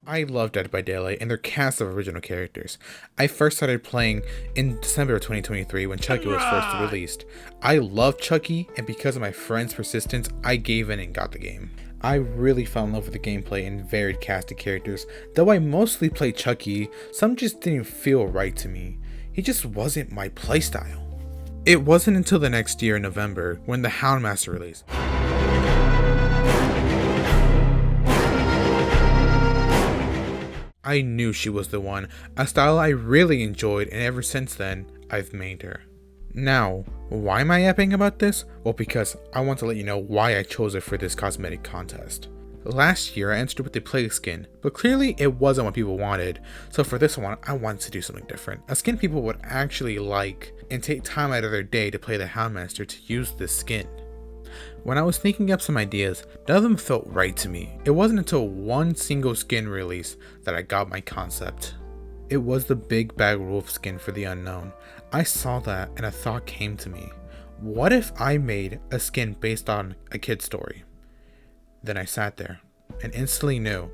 I love Dead by Daylight and their cast of original characters. I first started playing in December of 2023 when Chucky was first released. I love Chucky, and because of my friend's persistence, I gave in and got the game. I really fell in love with the gameplay and varied cast of characters. Though I mostly played Chucky, some just didn't feel right to me. He just wasn't my playstyle. It wasn't until the next year in November when the Houndmaster released. I knew she was the one, a style I really enjoyed, and ever since then, I've mained her. Now, why am I yapping about this? Well, because I want to let you know why I chose it for this cosmetic contest. Last year I entered with the plague skin, but clearly it wasn't what people wanted, so for this one I wanted to do something different. A skin people would actually like, and take time out of their day to play the Houndmaster to use this skin. When I was thinking up some ideas, none of them felt right to me. It wasn't until one single skin release that I got my concept. It was the Big Bad Wolf skin for the Unknown. I saw that and a thought came to me. What if I made a skin based on a kid's story? Then I sat there and instantly knew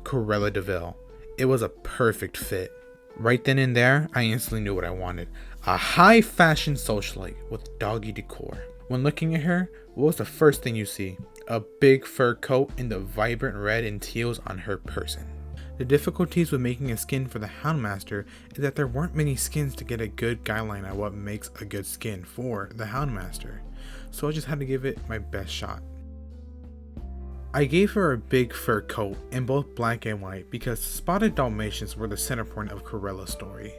Cruella de Vil. It was a perfect fit. Right then and there, I instantly knew what I wanted. A high fashion socialite with doggy decor. When looking at her, what was the first thing you see? A big fur coat and the vibrant red and teals on her person. The difficulties with making a skin for the Houndmaster is that there weren't many skins to get a good guideline on what makes a good skin for the Houndmaster, so I just had to give it my best shot. I gave her a big fur coat in both black and white because spotted Dalmatians were the center point of Cruella's story.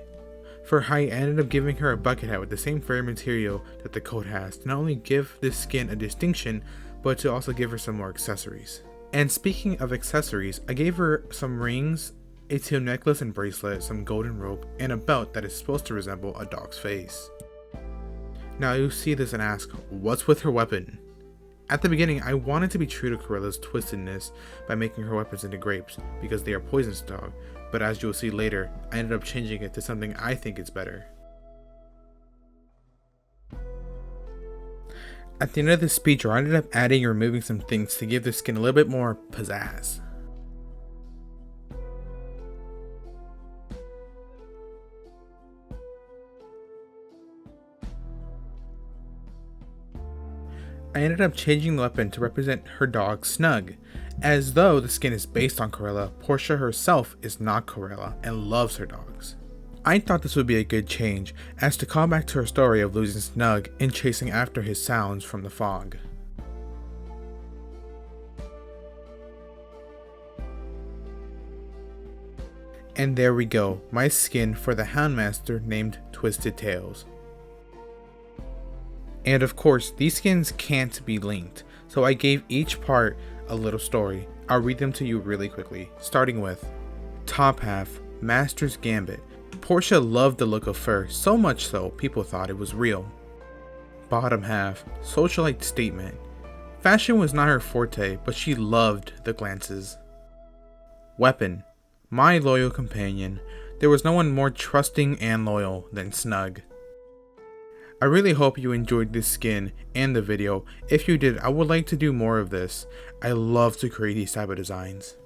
For height, I ended up giving her a bucket hat with the same fur material that the coat has to not only give this skin a distinction, but to also give her some more accessories. And speaking of accessories, I gave her some rings, a teal necklace and bracelet, some golden rope, and a belt that is supposed to resemble a dog's face. Now you'll see this and ask, what's with her weapon? At the beginning, I wanted to be true to Cruella's twistedness by making her weapons into grapes, because they are poisonous dog, but as you'll see later, I ended up changing it to something I think is better. At the end of the speech, I ended up adding and removing some things to give the skin a little bit more pizzazz. I ended up changing the weapon to represent her dog Snug. As though the skin is based on Cruella, Portia herself is not Cruella and loves her dogs. I thought this would be a good change, as to call back to her story of losing Snug and chasing after his sounds from the fog. And there we go, my skin for the Houndmaster named Twisted Tales. And of course, these skins can't be linked, so I gave each part a little story. I'll read them to you really quickly, starting with top half, Master's Gambit. Portia loved the look of fur, so much so people thought it was real. Bottom half, socialite statement. Fashion was not her forte, but she loved the glances. Weapon, my loyal companion. There was no one more trusting and loyal than Snug. I really hope you enjoyed this skin and the video. If you did, I would like to do more of this. I love to create these type of designs.